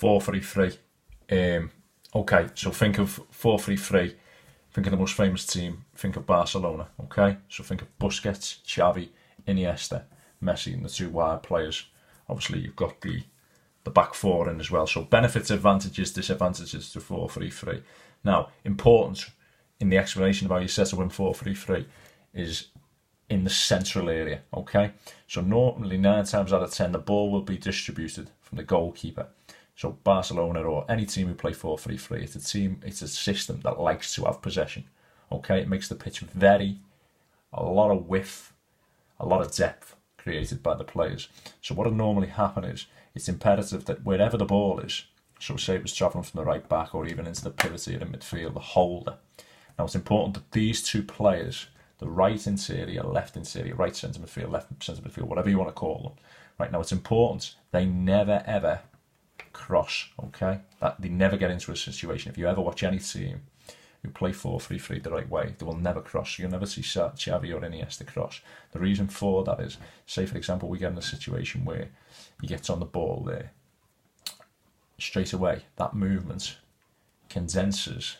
4-3-3. Okay, so think of 4-3-3. Think of the most famous team. Think of Barcelona. Okay, so think of Busquets, Xavi, Iniesta, Messi, and the two wide players. Obviously, you've got the back four in as well. So benefits, advantages, disadvantages to 4-3-3. Now, important in the explanation of how you set up in 4-3-3 is in the central area. Okay, so normally 9 times out of 10 the ball will be distributed from the goalkeeper. So Barcelona or any team who play 4-3-3, it's a system that likes to have possession. Okay, it makes the pitch a lot of width, a lot of depth created by the players. So what would normally happen is it's imperative that wherever the ball is, so say it was travelling from the right back or even into the pivot here in midfield, the holder. Now it's important that these two players, the right interior, left interior, right centre midfield, left centre midfield, whatever you want to call them. Right now it's important they never ever cross, okay? That they never get into a situation. If you ever watch any team who play 4-3-3 the right way, they will never cross. You'll never see Xavi or Iniesta cross. The reason for that is, say for example, we get in a situation where he gets on the ball there. Straight away, that movement condenses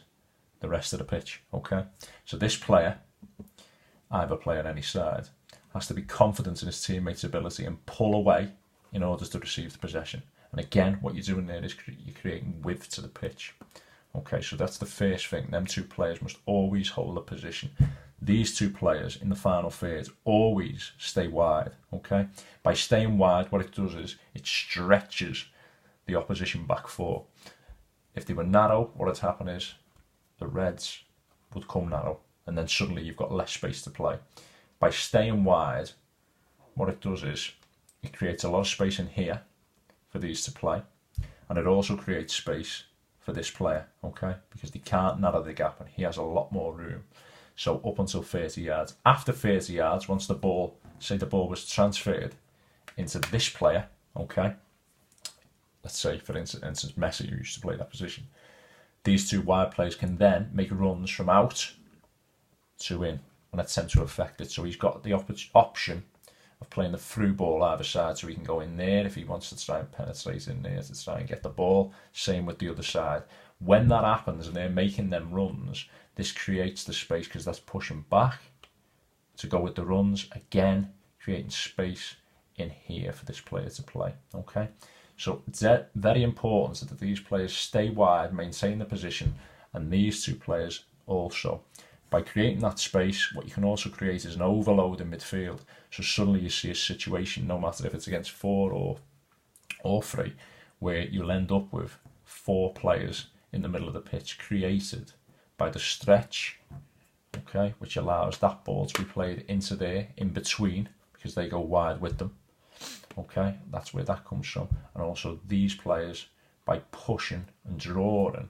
the rest of the pitch, okay? So this player, either player on any side, has to be confident in his teammates' ability and pull away in order to receive the possession. And again, what you're doing there is you're creating width to the pitch. Okay, so that's the first thing. Them two players must always hold the position. These two players in the final third always stay wide. Okay, by staying wide, what it does is it stretches the opposition back four. If they were narrow, what would happen is the Reds would come narrow, and then suddenly you've got less space to play. By staying wide, what it does is it creates a lot of space in here for these to play, and it also creates space for this player, okay, because they can't narrow the gap and he has a lot more room. So up until 30 yards. After 30 yards, once the ball, say the ball was transferred into this player, okay, let's say for instance Messi, who used to play that position, these two wide players can then make runs from out to in and attempt to affect it. So he's got the option of playing the through ball either side, so he can go in there if he wants to try and penetrate in there to try and get the ball. Same with the other side. When that happens and they're making them runs, this creates the space because that's pushing back to go with the runs. Again, creating space in here for this player to play. Okay, so it's very important that these players stay wide, maintain the position, and these two players also. By creating that space, what you can also create is an overload in midfield. So suddenly you see a situation, no matter if it's against 4 or 3, where you'll end up with 4 players in the middle of the pitch created by the stretch, okay, which allows that ball to be played into there, in between, because they go wide with them. Okay, that's where that comes from. And also these players, by pushing and drawing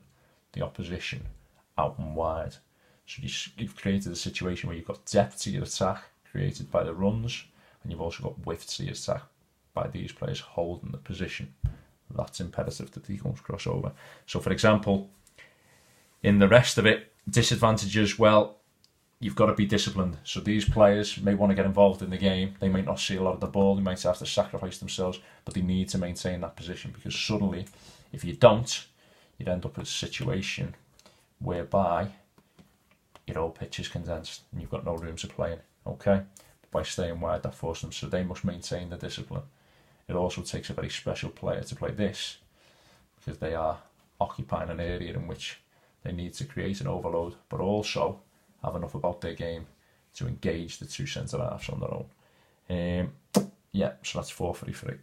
the opposition out and wide. So you've created a situation where you've got depth to your attack created by the runs, and you've also got width to your attack by these players holding the position. That's imperative that they don't cross over. So for example, in the rest of it, disadvantages, well, you've got to be disciplined. So these players may want to get involved in the game. They might not see a lot of the ball. They might have to sacrifice themselves, but they need to maintain that position, because suddenly, if you don't, you'd end up in a situation whereby your whole pitch is condensed and you've got no room to play in. Okay, but by staying wide, that forces them, so they must maintain the discipline. It also takes a very special player to play this, because they are occupying an area in which they need to create an overload, but also have enough about their game to engage the two centre halves on their own. Yeah, so that's 4-3-3.